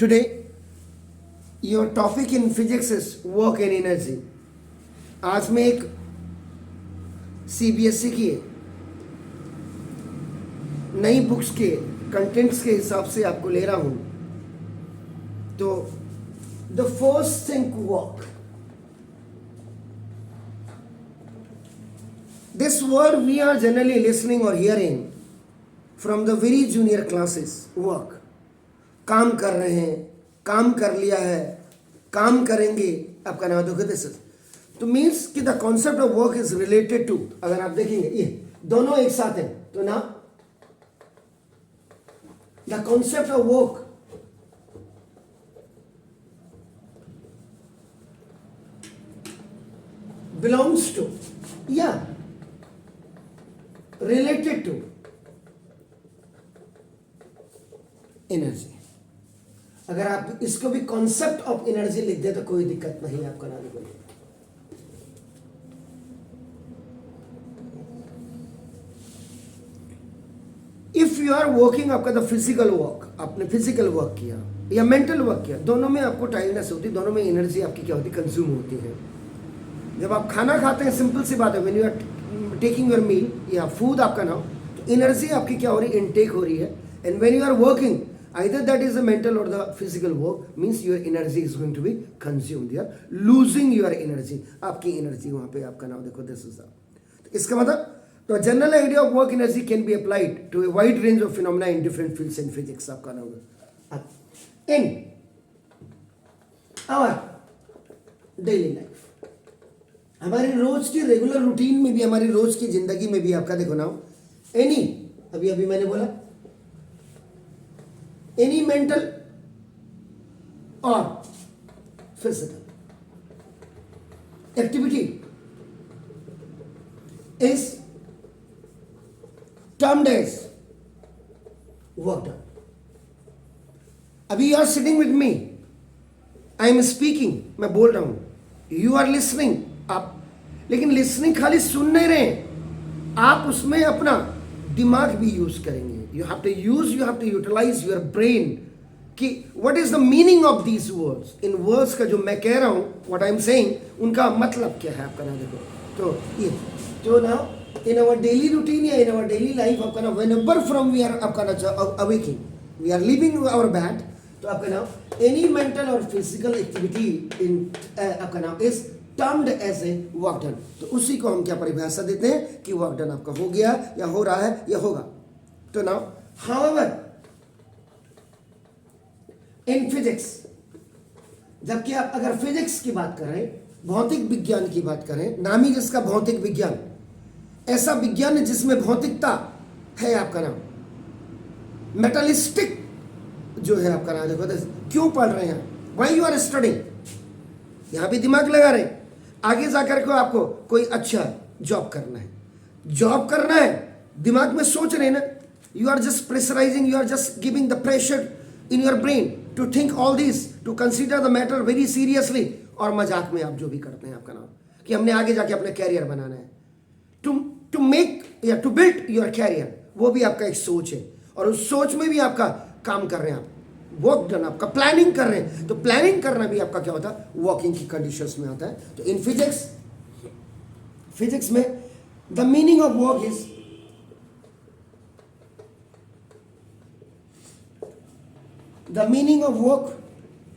Today, your topic in physics is work and energy. आज मैं एक सीबीएसई की नई बुक्स के कंटेंट्स के हिसाब से आपको ले रहा हूं. तो the first think work. This word we are generally listening or hearing from the very junior classes. Work. काम कर रहे हैं, काम कर लिया है, काम करेंगे, आपका नाम देखो दिस इज तो मीन्स कि the concept of work is related to. अगर आप देखेंगे ये दोनों एक साथ हैं तो ना the concept of work belongs to related to energy. अगर आप इसको भी कॉन्सेप्ट ऑफ एनर्जी लिख दे तो कोई दिक्कत नहीं आपको नाम को. इफ यू आर वर्किंग, आपका द फिजिकल वर्क, आपने फिजिकल वर्क किया या मेंटल वर्क किया, दोनों में आपको टायर्डनेस होती है, दोनों में एनर्जी आपकी क्या होती है, कंज्यूम होती है. जब आप खाना खाते हैं, सिंपल सी बात है, when you are taking your meal या फूड आपका नाम, तो एनर्जी आपकी क्या हो रही है, इनटेक हो रही है. And when you are working, either that is the mental or the physical work, means your energy is going to be consumed. You are losing your energy. आपकी एनर्जी वहां पे आपका नाम देखो दिस इज. इसका मतलब तो general idea of work energy can be applied to a wide range of phenomena in different fields in physics. आपका नाम इन आवर डेली लाइफ, हमारी रोज की रेगुलर रूटीन में भी, हमारी रोज की जिंदगी में भी आपका देखो नाम एनी, अभी मैंने बोला any mental or physical activity is termed as work done. अभी you are sitting with me, I am speaking, मैं बोल रहा हूं, you are listening, आप लेकिन listening खाली सुन नहीं रहे, आप उसमें अपना दिमाग भी यूज करेंगे. You have to utilize your brain कि what is the meaning of these words. In words का जो मैं कह रहा हूँ, what I am saying, उनका मतलब क्या है आपका ना देखो. तो ये तो now in our daily routine या in our daily life आपका ना whenever from we are आपका ना awaking, we are leaving our bed, तो आपका ना any mental or physical activity in आपका ना is termed as a work done. तो उसी को हम क्या परिभाषा देते हैं कि work done आपका हो गया या हो रहा है या होगा. तो नाउ however in physics, जबकि आप अगर फिजिक्स की बात करें, भौतिक विज्ञान की बात करें, नाम ही जिसका भौतिक विज्ञान, ऐसा विज्ञान है जिसमें भौतिकता है आपका नाम, मेटलिस्टिक जो है आपका नाम देखो. क्यों पढ़ रहे हैं, व्हाई यू आर स्टडिंग, यहां भी दिमाग लगा रहे, आगे जाकर को आपको कोई अच्छा जॉब करना है, जॉब करना है, दिमाग में सोच रहे ना. You are just pressurizing, you are just giving the pressure in your brain to think all this, to consider the matter very seriously. और मजाक में आप जो भी करते हैं आपका नाम कि हमने आगे जाके अपना कैरियर बनाना है, to make या to build your career, वो भी आपका एक सोच है, और उस सोच में भी आपका काम कर रहे हैं, आप वर्क डन, आपका प्लानिंग कर रहे हैं. तो प्लानिंग करना भी आपका क्या होता है, वर्किंग की कंडीशंस में आता है. तो इन फिजिक्स में the meaning of work is, the meaning of work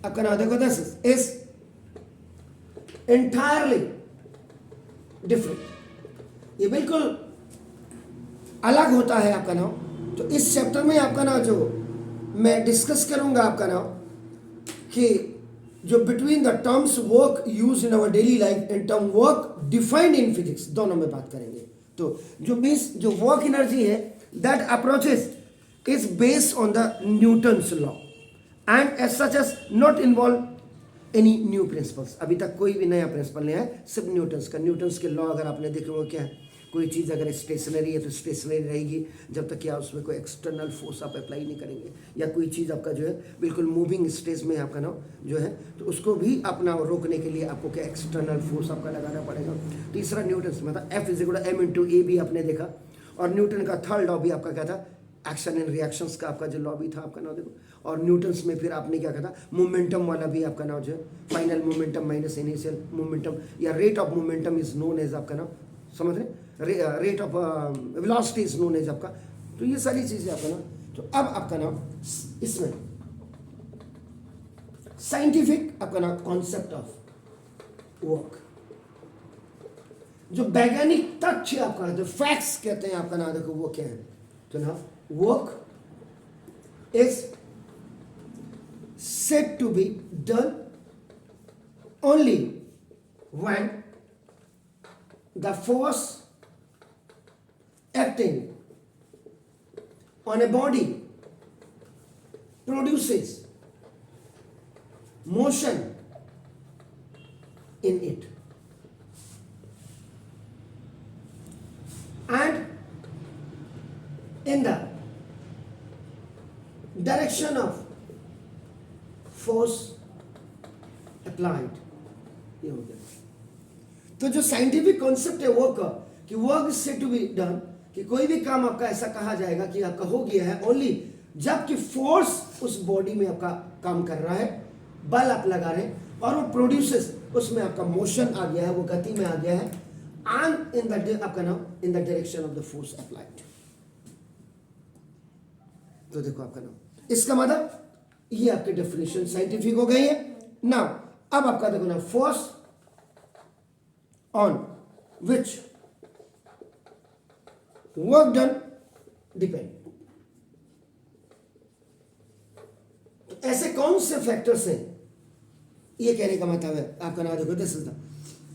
आपका नाम देखो दिस is entirely different. ये बिल्कुल अलग होता है आपका नाम. तो इस चैप्टर में आपका नाम जो मैं डिस्कस करूंगा आपका नाम कि जो between the terms work use in our daily life and term work defined in physics, दोनों में बात करेंगे. तो जो मीन्स जो वर्क एनर्जी है, that approaches is based on the Newton's law and as such as not involve any new principles. अभी तक कोई भी नया प्रिंसिपल नहीं है, सिर्फ न्यूटन्स के लॉ अगर आपने देखे वो क्या है, कोई चीज़ अगर स्टेशनरी है तो स्टेशनरी रहेगी जब तक कि आप उसमें कोई एक्सटर्नल फोर्स आप अप्लाई नहीं करेंगे, या कोई चीज़ आपका जो है बिल्कुल मूविंग स्टेज में आपका ना जो है तो उसको भी अपना रोकने के लिए आपको क्या एक्सटर्नल फोर्स आपका लगाना पड़ेगा. तीसरा न्यूटन्स मतलब F = m × a भी आपने देखा, और न्यूटन का थर्ड लॉ भी आपका क्या था, एक्शन एंड रिएक्शंस का आपका जो लॉ भी था आपका नाम देखो, और न्यूटन्स में फिर आपने क्या कहा था, मोमेंटम वाला भी आपका नाम जो है, final momentum minus initial momentum, या rate of momentum is known as आपका नाम, समझ रहे, rate of velocity is known as आपका। तो ये सारी चीजें आपका नाम। तो अब आपका नाम इसमें साइंटिफिक आपका नाम कॉन्सेप्ट ऑफ वर्क, जो वैज्ञानिक तथ्य आपका जो फैक्ट्स कहते हैं आपका नाम देखो वो क्या है। तो ना work is said to be done only when the force acting on a body produces motion in it, and in the direction of force applied। ये हो गया। तो जो साइंटिफिक कॉन्सेप्ट है वर्क का, कि work is said to be done, कि कोई भी काम आपका ऐसा कहा जाएगा कि आपका हो गया है ओनली जबकि फोर्स उस बॉडी में आपका काम कर रहा है, बल आप लगा रहे हैं और वो प्रोड्यूसेस, उसमें आपका मोशन आ गया है, वो गति में आ गया है, एंड इन द आपका नाम इन the direction of the force applied. तो देखो आपका नाम, इसका मतलब ये आपके डेफिनेशन साइंटिफिक हो गई है। नाउ अब आपका देखो ना, force on which work done depend. तो ऐसे कौन से फैक्टर्स हैं, ये कहने का मतलब है आपका नाम देखो दिस इज द,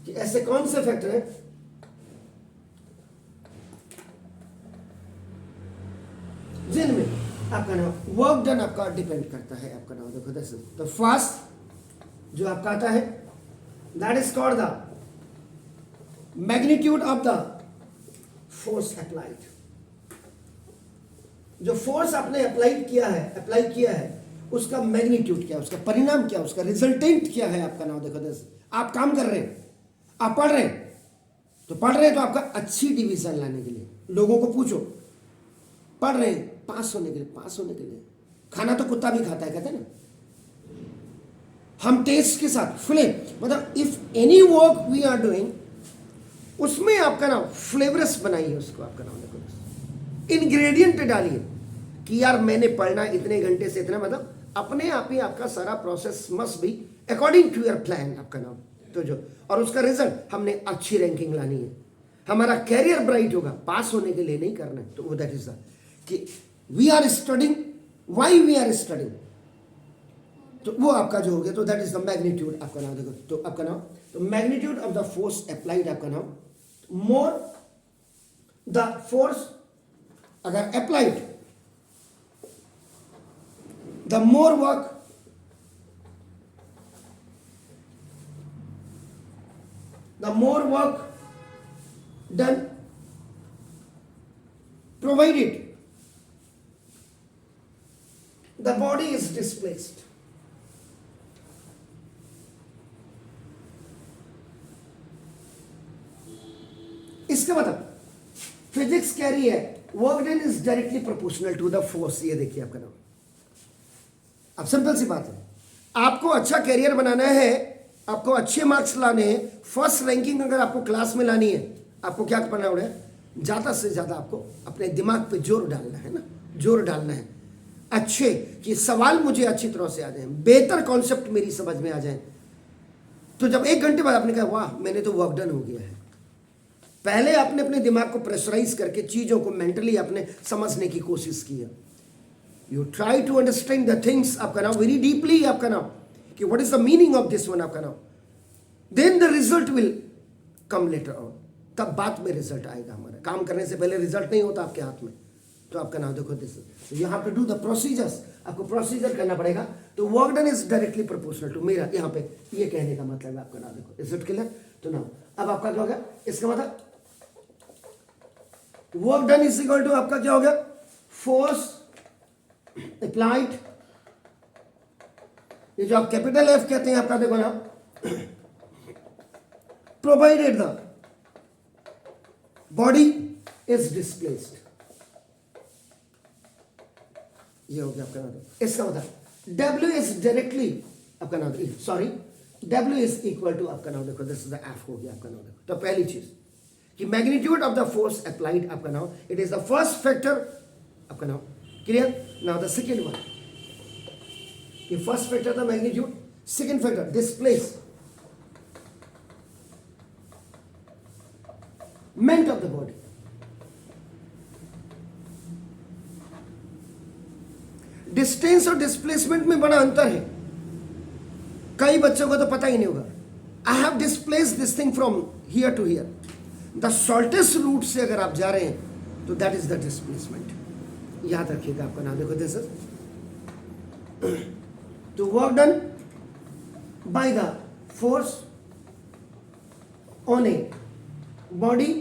कि ऐसे कौन से फैक्टर हैं जिनमें आपका नाम वर्क डन आपका डिपेंड करता है। आपका नाम देखो दिस इज द फर्स्ट जो आपका आता है, that is called the magnitude of the force applied. जो फोर्स आपने अप्लाई किया है उसका मैग्नीट्यूड क्या है, उसका परिणाम क्या है, उसका रिजल्टेंट क्या है। आपका नाम देखो दिस, आप काम कर रहे हैं, आप पढ़ रहे हैं, तो पढ़ रहे हैं तो आपका अच्छी डिवीजन लाने के लिए लोगों को पूछो, पढ़ रहे हैं पास होने के लिए, खाना तो कुत्ता भी खाता है कहते हैं ना, हम टेस्ट के साथ फ्लेवर, मतलब if any work we are doing, उसमें आपका नाम फ्लेवरस बनाइए उसको। आपका नाम देखो, इंग्रेडिएंट डालिए कि यार मैंने पढ़ना इतने घंटे से इतना, मतलब अपने आप ही आपका सारा process must be according to your plan. आपका नाम तो जो, और उसका रिजल्ट हमने अच्छी रैंकिंग लानी है, हमारा कैरियर ब्राइट होगा, पास होने के लिए नहीं करना है। तो वो दैट इज द, कि we are studying, why we are studying, तो वो आपका जो हो गया। तो दैट इज द मैग्नीट्यूड। आपका नाम देखो, तो आपका नाम, तो magnitude of the force applied, आपका नाम मोर द फोर्स अगर applied, the more work done provided the body is displaced। इसका मतलब फिजिक्स कह रही है work done is directly proportional to the force. ये देखिए आपका नाम, अब सिंपल सी बात है, आपको अच्छा कैरियर बनाना है, आपको अच्छे मार्क्स लाने हैं, फर्स्ट रैंकिंग अगर आपको क्लास में लानी है, आपको क्या करना होगा, ज़्यादा से ज़्यादा आपको अपने दिमाग पे जोर डालना है ना, जोर डालना है अच्छे, कि सवाल मुझे अच्छी तरह से आ जाए, बेहतर कॉन्सेप्ट मेरी समझ में आ जाए। तो जब 1 घंटे बाद आपने कहा वाह मैंने तो वर्क डन हो गया है, पहले आपने अपने दिमाग को प्रेशराइज करके चीज़ों को मेंटली आपने समझने की कोशिश की है। You try to understand the things आपका नाम वेरी डीपली, आपका नाम कि what is the meaning of this one, आपका नाम, then the result will come later on, तब बाद में रिजल्ट आएगा। हमारा काम करने से पहले रिजल्ट नहीं होता आपके हाथ में। तो आपका नाम देखो this, you have to do the procedures, आपको प्रोसीजर करना पड़ेगा। तो work done is directly proportional to, मेरा यहाँ पे ये कहने का मतलब है। आपका नाम देखो, इज इट क्लियर? तो नाउ अब आपका क्या हो गया, इसका मतलब work done is equal to आपका क्या हो गया, फोर्स अप्लाइड, ये जो आप कैपिटल एफ कहते हैं आपका देखो ना, provided the body is displaced. ये हो गया आपका नाम, इसका मतलब W इज डायरेक्टली आपका नाम, sorry W is equal to आपका नाम देखो, दिस इज द F हो गया आपका नाम देखो। तो पहली चीज कि magnitude of the force applied आपका नाम, it is the first factor आपका नाम, clear. Now the second one, ये फर्स्ट फैक्टर था magnitude, second factor displacement of the body. Distance और डिस्प्लेसमेंट में बड़ा अंतर है, कई बच्चों को तो पता ही नहीं होगा। I have displace this thing from here to here, the shortest route से अगर आप जा रहे हैं तो दैट इज द डिस्प्लेसमेंट, याद रखिएगा आपका नाम देखो। This is to work done by the force on a body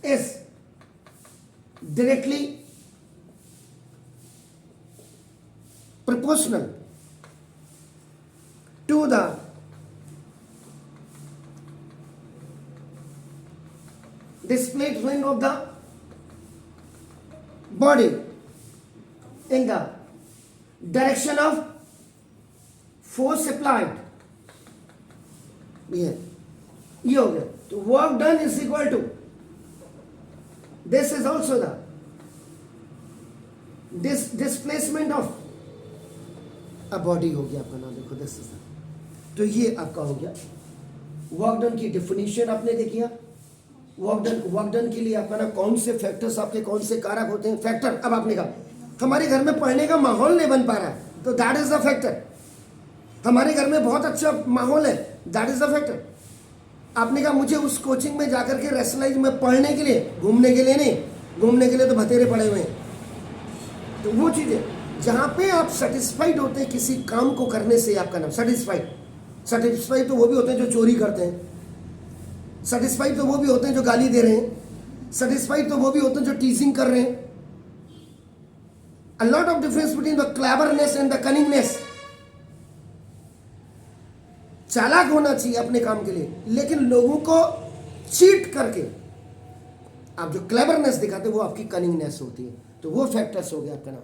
is directly proportional to the displacement of the body in the direction of force applied। ये हो गया। तो work done is equal to, this is also the displacement of a body हो गया आपका नाम देखो, this is. तो ये आपका हो गया वर्क डन की डेफिनेशन आपने देखिए। वर्क डन के लिए आपका ना कौन से फैक्टर्स आपके कौन से कारक होते हैं, फैक्टर। अब आपने कहा हमारे घर में पढ़ने का माहौल नहीं बन पा रहा है, तो दैट इज द फैक्टर। हमारे घर में बहुत अच्छा माहौल है, दैट इज द फैक्टर। आपने कहा मुझे उस कोचिंग में जाकर के रेस्टलाइज में पढ़ने के लिए, घूमने के लिए नहीं, घूमने के लिए तो बतेरे पड़े हुए हैं। तो वो चीजें जहां पे आप सेटिस्फाइड होते हैं किसी काम को करने से, आपका नाम सेटिस्फाइड तो वो भी होते हैं जो चोरी करते हैं, सेटिस्फाइड तो वो भी होते हैं जो गाली दे रहे हैं, सेटिस्फाइड तो वो भी होते हैं जो टीजिंग कर रहे हैं। A lot of difference between the cleverness and the cunningness. चालाक होना चाहिए अपने काम के लिए, लेकिन लोगों को चीट करके आप जो क्लेवरनेस दिखाते हैं वो आपकी कनिंगनेस होती है। तो वो फैक्टर्स हो गया आपका नाम।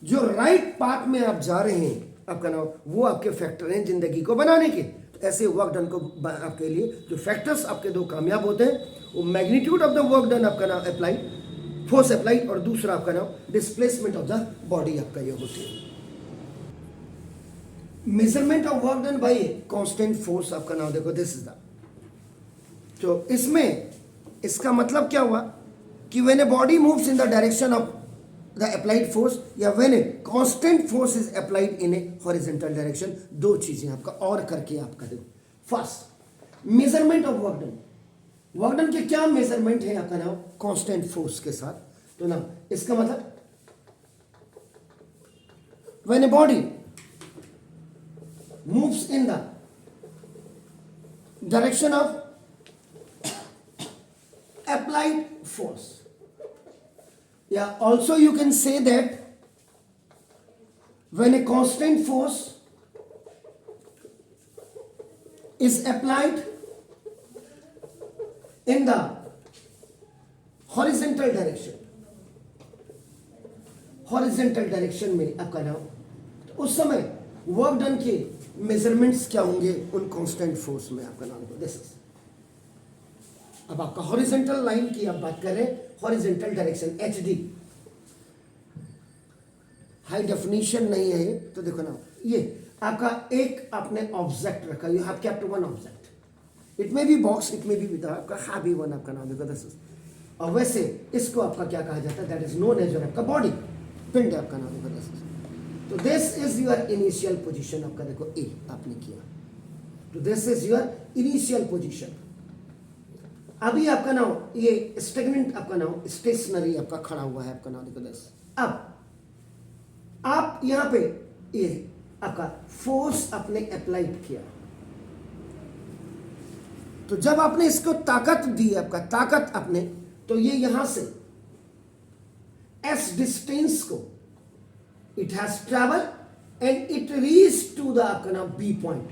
जो राइट पाथ में आप जा रहे हैं आपका नाम, वो आपके फैक्टर हैं जिंदगी को बनाने के। तो ऐसे वर्क डन को आपके लिए जो फैक्टर्स आपके दो कामयाब होते हैं, वो magnitude of the work done आपका नाम अप्लाइड, फोर्स अप्लाइड, और दूसरा आपका नाम डिस्प्लेसमेंट ऑफ द बॉडी आपका ये होती है। Measurement of work done bye constant force आपका नाम देखो, दिस इज द। तो इसमें इसका मतलब क्या हुआ कि when a body moves in the direction of the applied force या when a constant force is applied in a horizontal direction, दो चीजें आपका और करके आपका देखो। First measurement of work done, work done के क्या मेजरमेंट है आपका नाम कांस्टेंट फोर्स के साथ। तो ना इसका मतलब when a body moves in the direction of applied force, yeah, also you can say that when a constant force is applied in the horizontal direction में आपका नाम, तो उस समय वर्क डन के मेजरमेंट्स क्या होंगे उन कांस्टेंट फोर्स में आपका नाम को। दिस इज, अब आपका हॉरिजॉन्टल लाइन की आप बात करें, horizontal direction HD, high definition नहीं है ये, तो देखो ना ये आपका एक आपने ऑब्जेक्ट रखा, you have kept one object, it may be box, it may be with आपका हैवी वन आपका नाम देखो दिस इज। और वैसे इसको आपका क्या कहा जाता है, दैट इज नोन एज आपका बॉडी, पिंड आपका नाम देखो दिस इज। तो this is your initial position आपका देखो ए आपने किया, तो this is your initial position. अभी आपका नाम ये स्टेगनेंट आपका नाम स्टेशनरी आपका खड़ा हुआ है आपका नाम देखो दिस। अब आप यहां पे ये आपका फोर्स आपने अप्लाइड किया, तो जब आपने इसको ताकत दी आपका ताकत आपने, तो ये यहां से एस डिस्टेंस को it has travel and it reach to the आपका नाम बी पॉइंट,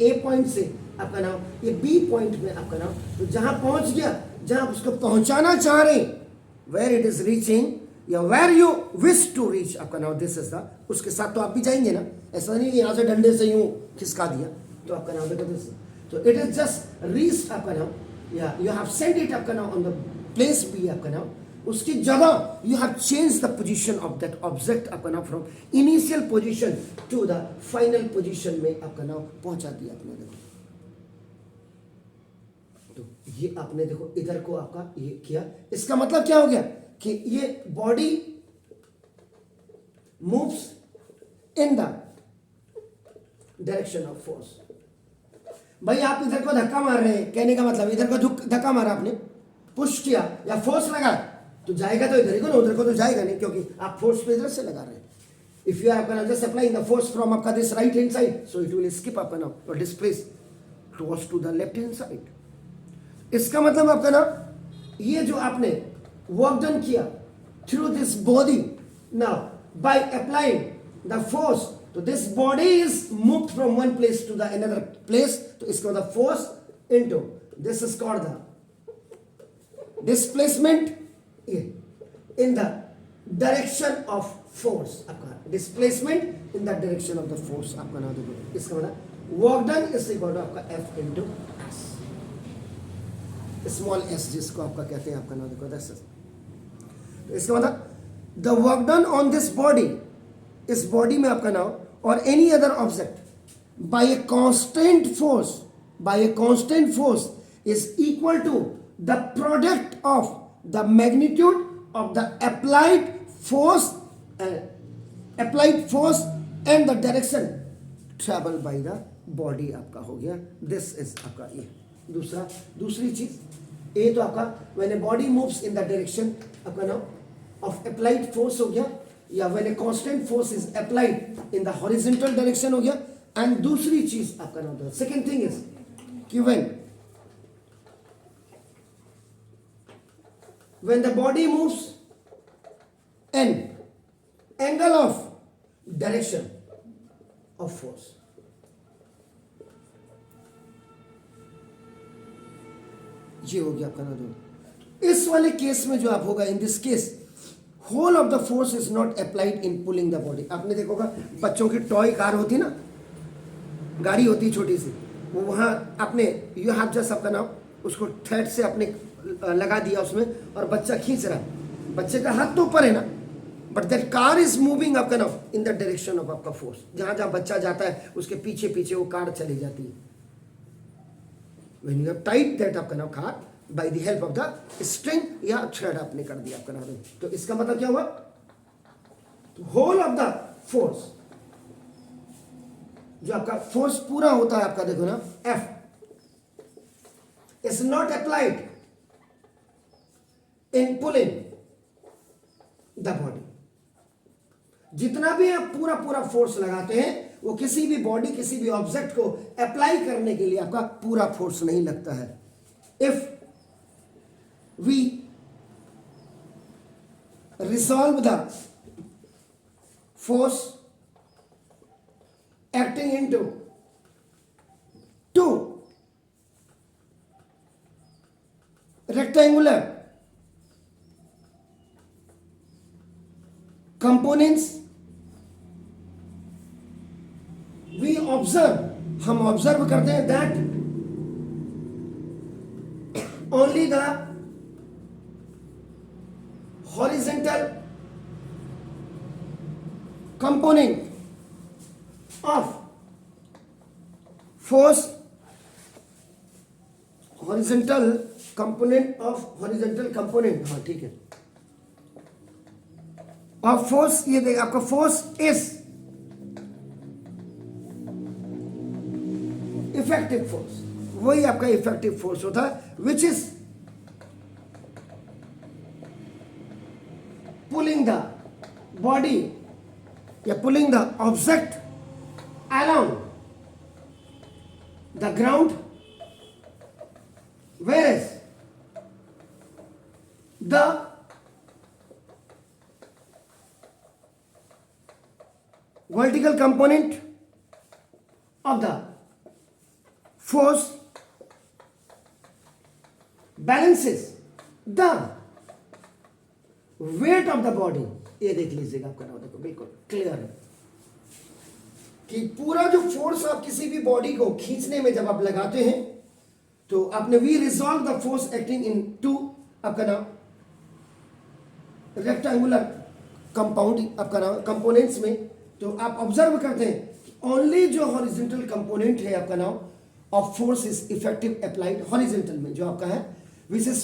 ए पॉइंट से आपका नाम ये बी पॉइंट में आपका नाम, तो जहां पहुंच गया, जहां आप उसको पहुंचाना चाह रहे हैं, वेयर इट इज रीचिंग, या where you wish to reach आपका नाम दिस इज द, उसके साथ तो आप भी जाएंगे ना, ऐसा नहीं कि यहाँ से डंडे से यूं खिसका दिया तो आपका नाम देखो दिस, तो इट इज जस्ट रीच आपका नाम, या यू हैव सेंड इट आपका नाम ऑन द प्लेस बी आपका नाम, उसकी जगह you have change the position of that object आपका नाम from initial position to the final position में आपका नाम पहुंचा दिया आपने देखो। तो ये आपने देखो इधर को आपका ये किया, इसका मतलब क्या हो गया कि ये body moves in the direction of force. भाई आप इधर को धक्का मार रहे हैं, कहने का मतलब इधर को धक्का मारा आपने, पुश किया या फोर्स लगा तो जाएगा तो इधर ही को ना, उधर को तो जाएगा नहीं, क्योंकि आप फोर्स पे इधर से लगा रहे हैं। If you are just applying the force from आपका this right hand side, so it will skip आपका नाउ और displace towards to the left hand side. इसका मतलब आपका ना ये जो आपने वर्क डन किया through this body, now by applying the force, तो this body is moved from one place to the another place, तो इसका मतलब force into this is called the displacement in the direction of force, आपका displacement in the direction of the force आपका नाम देखो, इसका मतलब work done is equal to आपका F into S, small s जिसको आपका कहते हैं आपका नाम देखो that's it। तो इसका मतलब the work done on this body, इस बॉडी में आपका नाम और any other object by a constant force is equal to the product of the magnitude of the applied force and the direction traveled by the body आपका हो गया। this is आपका ये दूसरी चीज, ये तो आपका when a body moves in the direction आपका नाम of applied force हो गया, या when a constant force is applied in the horizontal direction हो गया। एंड दूसरी चीज आपका नाम होता है, सेकेंड थिंग इज कि when the body moves in angle of direction of force, ये हो गया आपका नाम। इस वाले केस में जो आप होगा, in this case whole of the force is not applied in pulling the body. आपने देखोगा बच्चों की टॉय कार होती ना, गाड़ी होती छोटी सी, वो वहाँ आपने यू हैव जस्ट आपका नाम उसको थ्रेड से आपने लगा दिया उसमें और बच्चा खींच रहा है, बच्चे का हाथ तो ऊपर है ना, but that car is moving आपका नाम इन द डायरेक्शन ऑफ आपका फोर्स। जहां जहां बच्चा जाता है उसके पीछे पीछे वो कार चली जाती है। When you have tight that आपका नाम car by the help of the string या थ्रेड आपने कर दिया आपका नाम, तो इसका मतलब क्या हुआ, होल ऑफ द फोर्स, जो आपका फोर्स पूरा होता है आपका देखो ना F is not applied in pulling the body। जितना भी आप पूरा पूरा फोर्स लगाते हैं वो किसी भी बॉडी किसी भी ऑब्जेक्ट को अप्लाई करने के लिए आपका पूरा फोर्स नहीं लगता है। If we resolve the force acting into two rectangular components, we observe, हम ऑब्जर्व करते हैं that only the horizontal component of force, horizontal component हाँ ठीक है, of force, ये देखिए आपका force is effective force, वही आपका effective force होता है which is pulling the body या pulling the object along the ground, whereas the vertical component of the force balances the weight of the body, ये देख लीजिएगा आपका नाम, देखो बिल्कुल क्लियर है कि पूरा जो फोर्स आप किसी भी बॉडी को खींचने में जब आप लगाते हैं तो आपने we resolve the force acting into आपका नाम रेक्टेंगुलर कंपाउंड आपका नाम कंपोनेंट्स में। तो आप ऑब्जर्व करते हैं ओनली जो हॉरिजॉन्टल कंपोनेंट है आपका नाम of force is effective applied horizontal में जो आपका है which is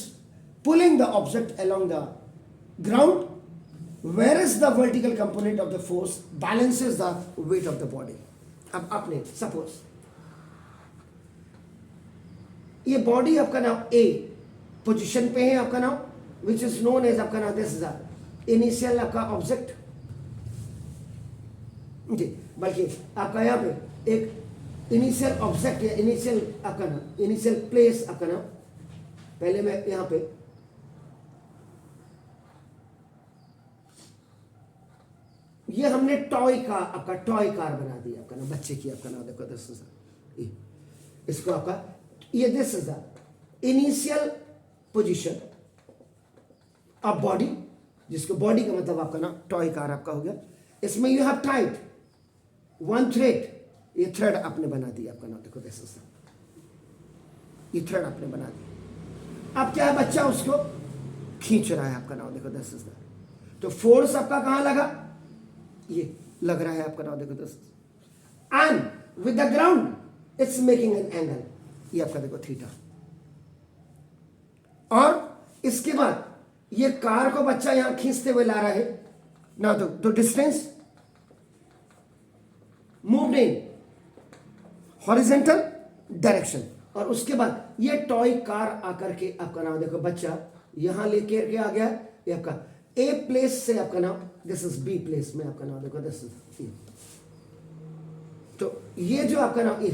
pulling the object along the ground, whereas the vertical component of the force balances the weight of the body। अब आपने सपोज ये बॉडी आपका नाम ए पोजीशन पे है आपका नाम विच इज नोन एज आपका नाम दिस इज इनिशियल आपका ऑब्जेक्ट जी, बल्कि आपका यहाँ पे एक इनिशियल ऑब्जेक्ट या इनिशियल आपका नाम इनिशियल प्लेस आपका नाम, पहले मैं यहाँ पे ये हमने टॉय का आपका टॉय कार बना दिया आपका नाम बच्चे की आपका नाम, देखो दिस इज इसको आपका ये this is the initial position of body, जिसको बॉडी का मतलब आपका नाम टॉय कार आपका हो गया। इसमें you have Tide one thread, ये थ्रेड आपने बना दिया आपका नाम, देखो दिस इज ये थ्रेड आपने बना दिया। अब क्या है बच्चा उसको खींच रहा है आपका नाम, देखो दिस इज तो फोर्स आपका कहां लगा, ये लग रहा है आपका नाम, देखो this and with the ground it's making an angle, ये आपका देखो थीटा। और इसके बाद ये कार को बच्चा यहां खींचते हुए ला रहा है ना, तो distance moved in horizontal direction, और उसके बाद ये टॉय कार आकर के आपका नाम देखो बच्चा यहां लेके के आ गया, ये आपका ए प्लेस से आपका नाम दिस इज बी प्लेस में आपका नाम देखो दिस इज, तो ये जो आपका नाम ये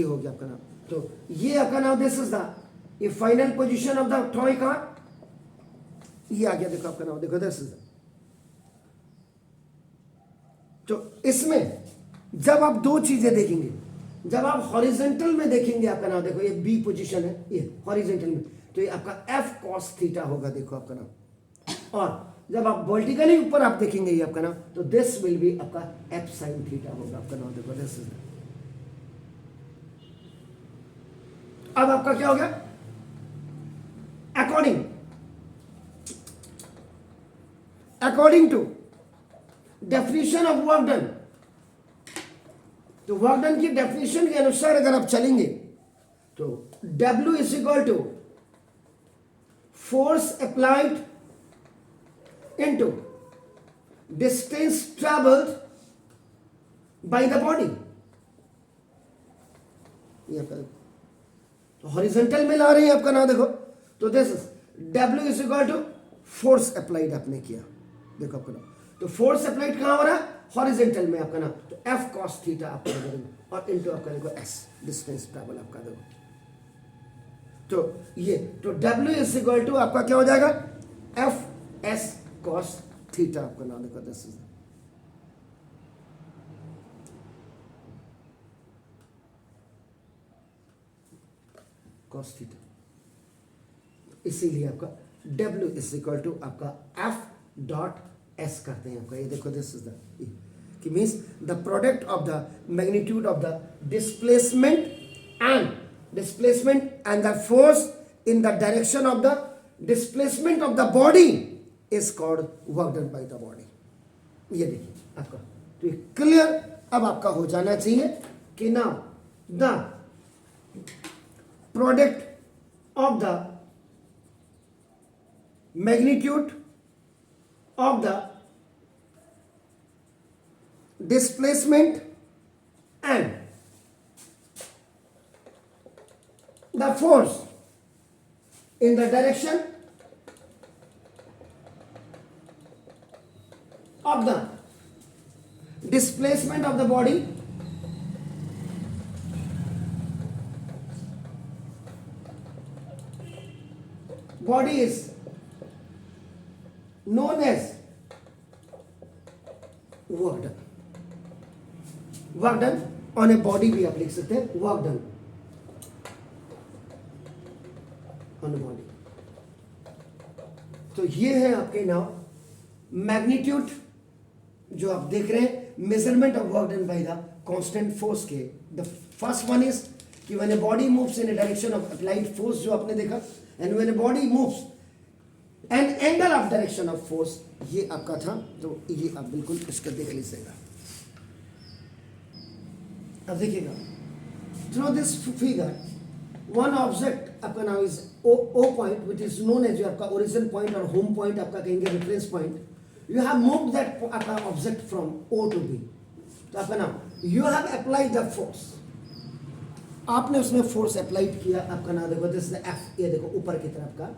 हो गया आपका नाम, तो ये आपका नाम दिस इज द ये final position of the toy car, ये आ गया देखो आपका नाम देखो दिस इज। तो इसमें जब आप दो चीजें देखेंगे, जब आप हॉरिजॉन्टल में देखेंगे आपका नाम देखो ये बी पोजीशन है ये हॉरिजॉन्टल में, तो ये आपका एफ कॉस थीटा होगा देखो आपका नाम, और जब आप वर्टिकली ऊपर आप देखेंगे ये आपका नाम तो दिस विल बी आपका एफ साइन थीटा होगा आपका नाम देखो दिस इज। अब आपका क्या हो गया according to definition of work done, तो वर्क डन की डेफिनेशन के अनुसार अगर आप चलेंगे तो W is equal to force applied into distance traveled by the body, ये आपका तो हॉरिजॉन्टल में ला रहे हैं आपका नाम देखो, तो this is W is equal to force applied आपने किया देखो आपका नाम, तो फोर्स अप्लाइड कहां हो रहा है हॉरिजॉन्टल में आपका नाम, तो F cos थीटा आपका देखो और इनटू आपका देखो S डिस्टेंस ट्रैवल आपका देखो, तो ये तो W इज इक्वल टू आपका क्या हो जाएगा एफ एस कॉस थीटा आपका नाम देखो दिस इज, कॉस थीटा, इसीलिए आपका W इज इक्वल टू आपका एफ डॉट एस करते हैं आपका, ये देखो दिस इज द कि means the product of the magnitude of the displacement and the force in the direction of the displacement of the body is called work done by the body। ये देखिए आपका तो ये clear अब आपका हो जाना चाहिए कि now the product of the magnitude of the displacement and the force in the direction of the displacement of the body is known as work done। Work done on a body भी आप लिख सकते हैं work done on a body. तो ये है आपके now magnitude जो आप देख रहे हैं, measurement of work done by the constant force के। द फर्स्ट वन इज कि when a body moves in a direction of applied force जो आपने देखा, and when a body moves and angle of direction of force, ये आपका था। तो ये आप बिल्कुल इसका देख लीजिएगा। अब देखिएगा, through this figure one object आपका now is O point which is known as आपका ओरिजिन पॉइंट और होम पॉइंट आपका कहेंगे reference point. You have moved that आपका object from O to B. तो आपका now you have applied the force, आपने उसमें फोर्स अप्लाइड किया। आपका नाम देखो दिस इज एफ, ये देखो ऊपर की तरफ का।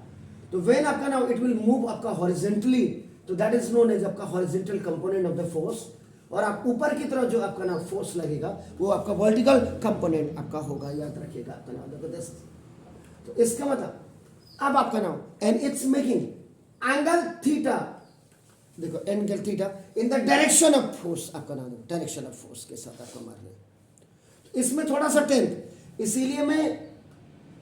तो व्हेन आपका नाउ इट विल मूव आपका हॉरिजॉन्टली, तो दैट इज नोन एज आपका horizontal component of the force. और आप ऊपर की तरफ जो आपका नाम फोर्स लगेगा वो आपका वर्टिकल कंपोनेंट आपका होगा, याद रखिएगा। आपका नाम देखो दिस, तो इसका मतलब अब आपका नाम and it's making angle theta, देखो angle theta in the direction of force. आपका नाम डायरेक्शन ऑफ फोर्स के साथ आपको मारना है। इसमें थोड़ा सा टेंथ, इसीलिए मैं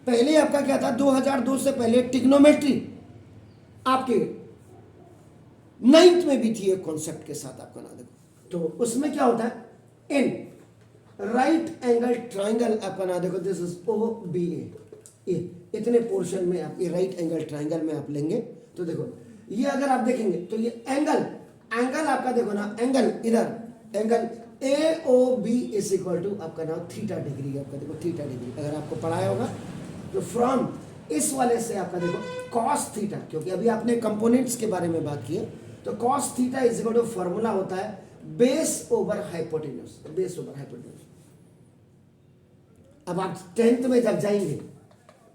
पहले आपका क्या था 2002 से पहले ट्रिग्नोमेट्री आपके 9th में भी थी एक कॉन्सेप्ट के साथ। आपका नाम देखो, तो उसमें क्या होता है, इन राइट एंगल ट्राइंगल आपका नाम देखो दिस इज ओ बी ए, इतने पोर्शन में आप ये राइट एंगल ट्राइंगल में आप लेंगे। तो देखो ये अगर आप देखेंगे तो ये एंगल आपका देखो ना, एंगल इधर angle A O B is equal to आपका नाम थीटा डिग्री। आपका देखो थीटा डिग्री अगर आपको पढ़ाया होगा तो फ्रॉम इस वाले से आपका देखो कॉस थीटा, क्योंकि अभी आपने कंपोनेंट्स के बारे में बात की है, तो cos theta is equal to formula होता है base over hypotenuse, base over hypotenuse. अब आप 10th में जब जाएंगे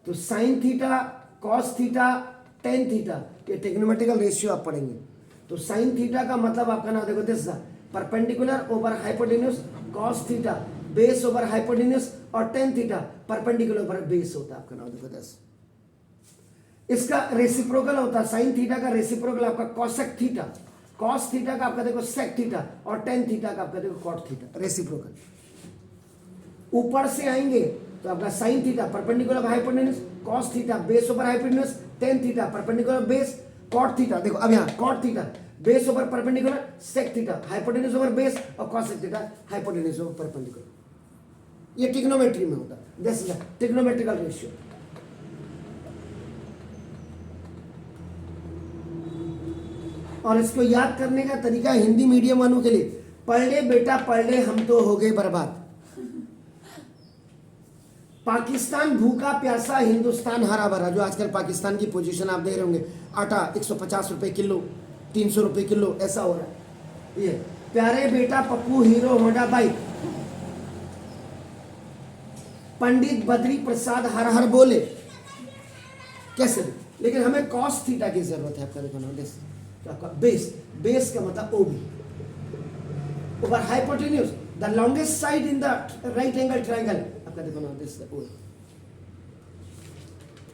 तो sine theta, cos theta, tan theta के ट्रिग्नोमेट्रिकल रेशियो आप पढ़ेंगे। तो साइन थीटा का मतलब आपका नाम देखो this perpendicular over hypotenuse, cos theta base over hypotenuse, और tan theta perpendicular over base होता है। आपका नाम देखो दिस, इसका रेसिप्रोकल होता है। साइन थीटा का रेसिप्रोकल आपका कॉसेक थीटा, कॉस थीटा का आपका देखो सेक थीटा, और टेन थीटा का आपका देखो कॉट थीटा, रेसिप्रोकल। ऊपर से आएंगे तो आपका sine theta perpendicular hypotenuse, cos theta base over hypotenuse, tan theta perpendicular base, cot theta देखो अब यहाँ cot theta base over perpendicular, sec theta hypotenuse over base, और cosec theta hypotenuse over perpendicular. ये ट्रिग्नोमेट्री में होता है, this is trigonometrical ratio. और इसको याद करने का तरीका हिंदी मीडियम वालों के लिए, पढ़ ले बेटा पढ़ ले, हम तो हो गए बर्बाद। पाकिस्तान भूखा प्यासा, हिंदुस्तान हरा भरा। जो आजकल पाकिस्तान की पोजीशन आप देख रहे होंगे, आटा 150 रुपए किलो, 300 रुपए किलो, ऐसा हो रहा है। ये प्यारे बेटा Pappu hero Honda bike, Pandit Badri Prasad हर हर बोले, कैसे भी। लेकिन हमें कॉस थीटा की जरूरत है। आपका देखो ना, आपका बेस, बेस का मतलब OB over hypotenuse, the longest side in the right angle triangle. आपका देखो ना दिस ओ,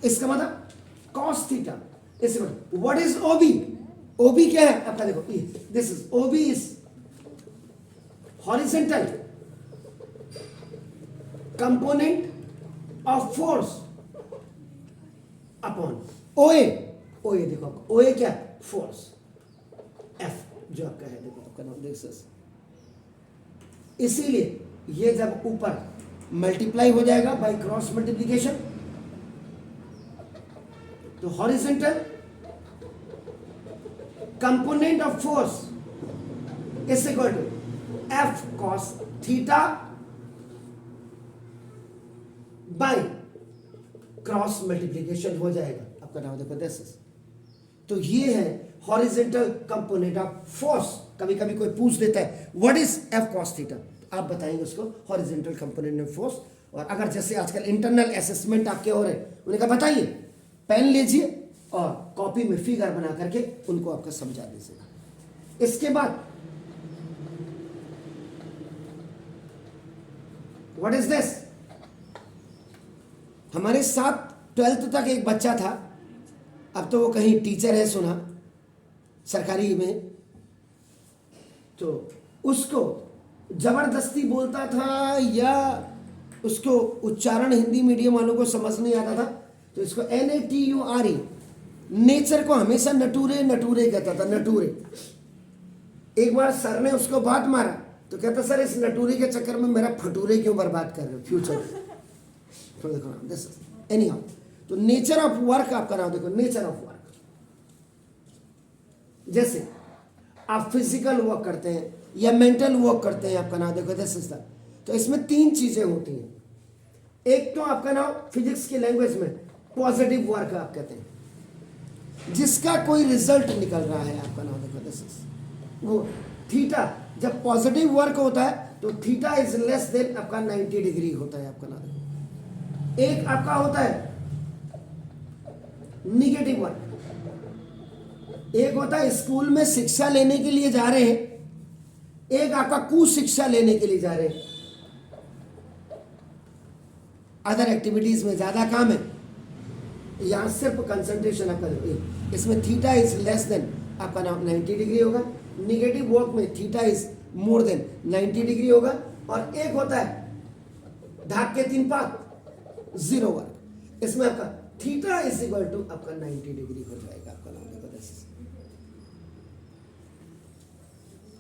इसका मतलब कॉस थीटा। इसका मतलब व्हाट इज ओबी, ओबी क्या है आपका देखो, this is OB is horizontal component of force upon OA. OA देखो आपका ओए क्या, फोर्स, एफ जो आपका है देखो आपका नाम दिस इज। इसीलिए ये जब ऊपर मल्टीप्लाई हो जाएगा बाय क्रॉस मल्टीप्लिकेशन, तो horizontal component of force is equal to F cos theta by cross multiplication हो जाएगा। आपका नाम देखो दिस इज। तो ये है हॉरिजॉन्टल कंपोनेंट ऑफ फोर्स। कभी कभी कोई पूछ देता है what is F cos theta, आप बताएंगे उसको हॉरिजॉन्टल कंपोनेंट ऑफ फोर्स। और अगर जैसे आजकल इंटरनल असेसमेंट आपके हो रहे हैं, उन्हें कहा बताइए, पेन लीजिए और कॉपी में फिगर बना करके उनको आपका समझा दीजिएगा। इसके बाद व्हाट इज दिस, हमारे साथ 12th तक एक बच्चा था, अब तो वो कहीं टीचर है सुना सरकारी में, तो उसको जबरदस्ती बोलता था या उसको उच्चारण हिंदी मीडियम वालों को समझ नहीं आता था, तो इसको NATURE नेचर को हमेशा नटूरे नटूरे कहता था, नटूरे। एक बार सर ने उसको बात मारा तो कहता सर इस नटूरे के चक्कर में मेरा फटूरे क्यों बर्बाद कर रहे हो फ्यूचर। तो देखो ना दिस एनी हाउ, तो नेचर ऑफ वर्क आपका नाम देखो, नेचर ऑफ वर्क। जैसे आप फिजिकल वर्क करते हैं या मेंटल वर्क करते हैं, आपका नाम देखो दिस इज द, तो इसमें तीन चीजें होती हैं। एक तो आपका नाम फिजिक्स की लैंग्वेज में पॉजिटिव वर्क आप कहते हैं, जिसका कोई रिजल्ट निकल रहा है, आपका नाम देखो दिस इज वो थीटा। जब पॉजिटिव वर्क होता है तो थीटा इज लेस देन आपका 90 डिग्री होता है, आपका नाम देखो। एक आपका होता है निगेटिव वर्क, एक होता है स्कूल में शिक्षा लेने के लिए जा रहे हैं, एक आपका कुशिक्षा लेने के लिए जा रहे हैं, अदर एक्टिविटीज में ज्यादा काम है, यहां सिर्फ कंसंट्रेशन आपका देखो। इसमें थीटा इज लेस देन आपका नाम 90 डिग्री होगा, निगेटिव वर्क में theta is more than 90 degree होगा, और एक होता है धाक के 3 पाक जीरो वर्क, इसमें आपका थीटा इज इक्वल टू आपका 90 डिग्री हो जाएगा, आपका नाम देखो।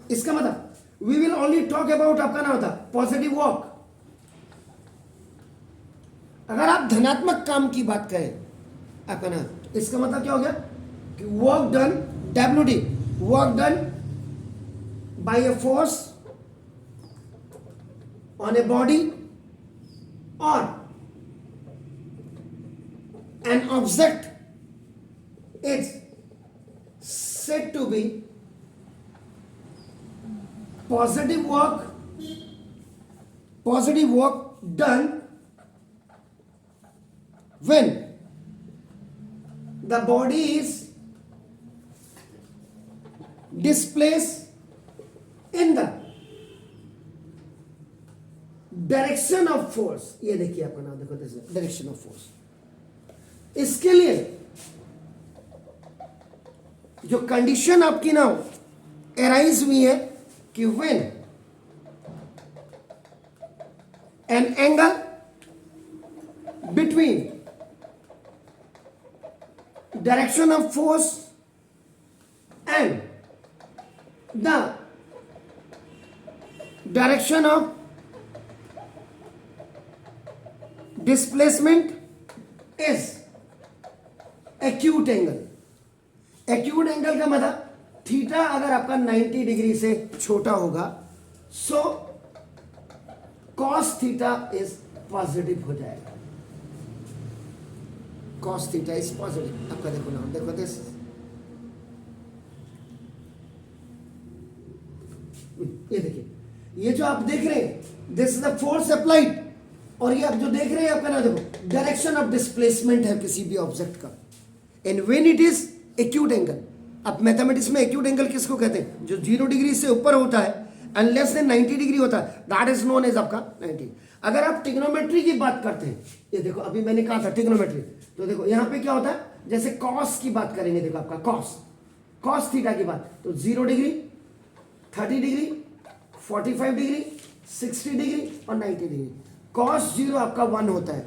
इसका मतलब we will only talk about आपका नाम होता पॉजिटिव वर्क। अगर आप धनात्मक काम की बात करें आपका नाम, तो इसका मतलब क्या हो गया कि work done, WD, work done by a force on a body और an object is said to be positive work done when the body is displaced in the direction of force. ये देखिए आपका नाम देखो, डायरेक्शन ऑफ फोर्स। इसके लिए जो condition आपकी ना एराइज हुई है कि when an angle between direction of force and the direction of displacement is acute angle. Acute angle का मतलब थीटा अगर आपका 90 डिग्री से छोटा होगा, so cos theta is positive हो जाएगा। Cos theta is positive. आपका देखो नाम देखो दिस, ये देखिए, ये जो आप देख रहे हैं this is the force applied, और ये आप जो देख रहे हैं आपका नाम देखो डायरेक्शन ऑफ डिस्प्लेसमेंट है किसी भी ऑब्जेक्ट का, and when it is acute angle. अब मैथमेटिक्स में एक्यूट एंगल किसको कहते हैं? जो 0 डिग्री से ऊपर होता है एंड लेस देन 90 डिग्री होता है, दैट इज नोन एज आपका 90। अगर आप ट्रिग्नोमेट्री की बात करते हैं, ये देखो अभी मैंने कहा था ट्रिग्नोमेट्री, तो देखो यहां पे क्या होता है, जैसे कॉस की बात करेंगे, देखो आपका कॉस थीटा की बात, तो 0 डिग्री, 30 डिग्री, 45 डिग्री, 60 डिग्री और 90 डिग्री। कॉस 0 आपका 1 होता है,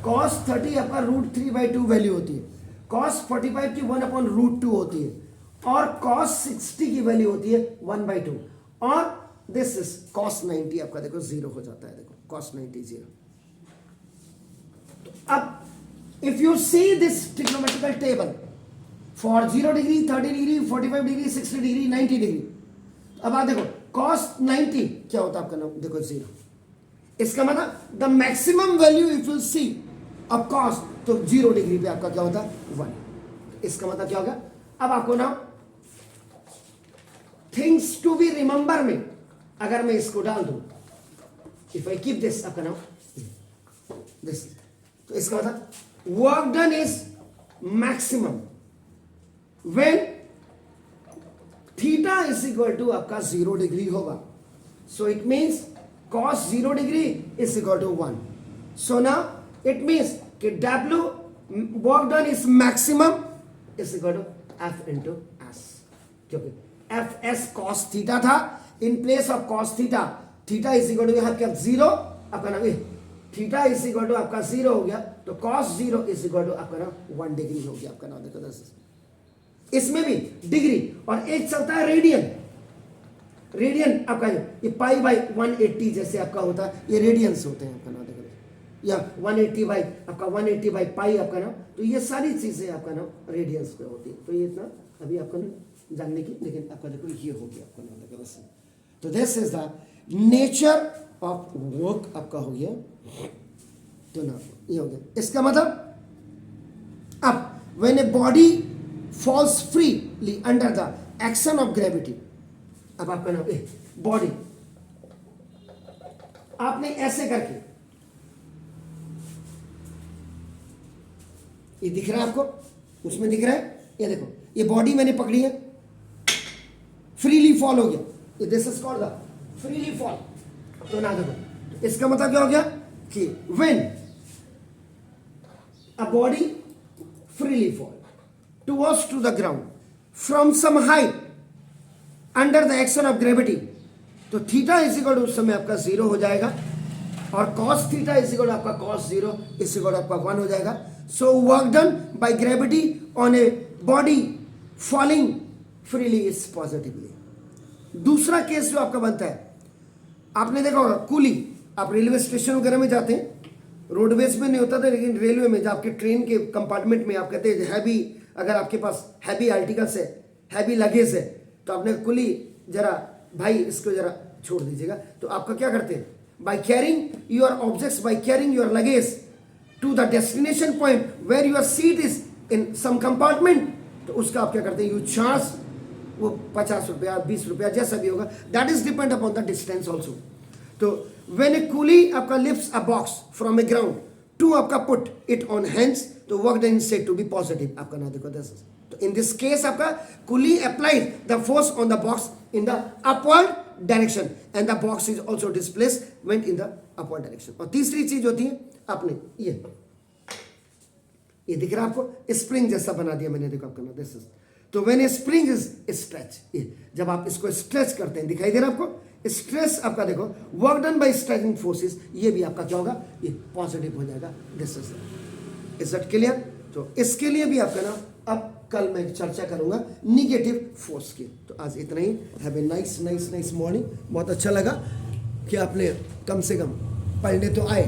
कॉस 30 आपका √3/2 वैल्यू होती है, कॉस 45 की 1/√2 होती है, और कॉस 60 की वैल्यू होती है 1/2, और दिस इज कॉस 90 आपका देखो 0 हो जाता है, देखो कॉस 90 0। तो अब if you see this trigonometrical table for 0 degree, 30 degree, 45 degree, 60 degree, 90 degree, अब आप देखो कॉस 90 क्या होता है आपका नाम देखो 0। इसका मतलब the maximum value if you see of cos, तो 0 डिग्री पे आपका क्या होता है 1। इसका मतलब क्या होगा, अब आपको ना थिंग्स टू बी रिमेंबर में अगर मैं इसको डाल दूं, इफ आई कीप दिस आपका नाम दिस, तो इसका मतलब work done is maximum when theta is equal to आपका 0 डिग्री होगा। So it means cos 0 degree is equal to 1. So now it means कि W work done is maximum is equal to F into S, क्योंकि Fs cos theta था, in place of cos theta, theta is equal to यहाँ क्या 0, आपका नाम theta is equal to आपका 0 हो गया, तो cos 0 इज इक्वल टू आपका ना 1 डिग्री हो गया आपका ना। देखो इसमें भी डिग्री, और एक चलता है रेडियन। रेडियन आपका ये पाई बाई 180 जैसे आपका होता है, ये रेडियंस होते हैं आपका ना। देखो या 180 बाई आपका 180 बाई पाई आपका ना, तो ये सारी चीजें आपका ना रेडियंस पे होती है। तो ये इतना अभी आपको ना जानने की, लेकिन आपका देखो ये हो गया आपका ना। देखो तो this is the nature of work आपका हो गया। तो ना ये हो गया, इसका मतलब अब when a body falls freely under the action of gravity, अब आपका ना बॉडी आपने ऐसे करके, ये दिख रहा है आपको, उसमें दिख रहा है, ये देखो ये बॉडी मैंने पकड़ी है, फ्रीली फॉल हो गया, ये this is called the freely fall. तो ना देखो इसका मतलब क्या हो गया कि when a body freely fall towards to the ground from some height under the action of gravity, तो थीटा इज इक्वल टू उस समय आपका 0 हो जाएगा, और cos theta is equal to आपका cos 0 इज इक्वल टू आपका 1 हो जाएगा। So work done by gravity on a body falling freely is positively. दूसरा केस जो आपका बनता है, आपने देखा होगा कुली, आप रेलवे स्टेशन वगैरह में जाते हैं, रोडवेज में नहीं होता था, लेकिन रेलवे में जब आपके ट्रेन के कंपार्टमेंट में आप कहते हैं हैवी, अगर आपके पास हैवी आर्टिकल्स है, हैवी लगेज है, तो आपने कुली जरा भाई इसको जरा छोड़ दीजिएगा, तो आपका क्या करते हैं, by carrying your objects, by carrying your luggage to the destination point where your seat is in some compartment, तो उसका आप क्या करते हैं, यू चार्ज वो 50 रुपया 20 रुपया जैसा भी होगा, that is depend upon the distance also. तो व्हेन ए कूली आपका lifts a box from a ground to आपका पुट इट ऑन हैंड्स, तो work done is said to be positive आपका ना। देखो दिस, तो इन दिस केस आपका coolie applies the force on the box in the upward direction and the box is also displace went in the upward direction. और तीसरी चीज होती है, आपने ये दिख रहा है आपको, स्प्रिंग जैसा बना दिया मैंने, देखो आपका ना दिस इज, तो when A spring is stretch, जब आप इसको स्ट्रेच करते हैं, दिखाई दे रहा है आपको, स्ट्रेस आपका देखो work done bye stretching forces, ये भी आपका क्या होगा, ये पॉजिटिव हो जाएगा। This is it clear. तो इसके लिए भी आपका ना अब कल मैं चर्चा करूंगा निगेटिव फोर्स की। तो आज इतना ही। Have a nice morning. बहुत अच्छा लगा कि आपने कम से कम पढ़ने तो आए।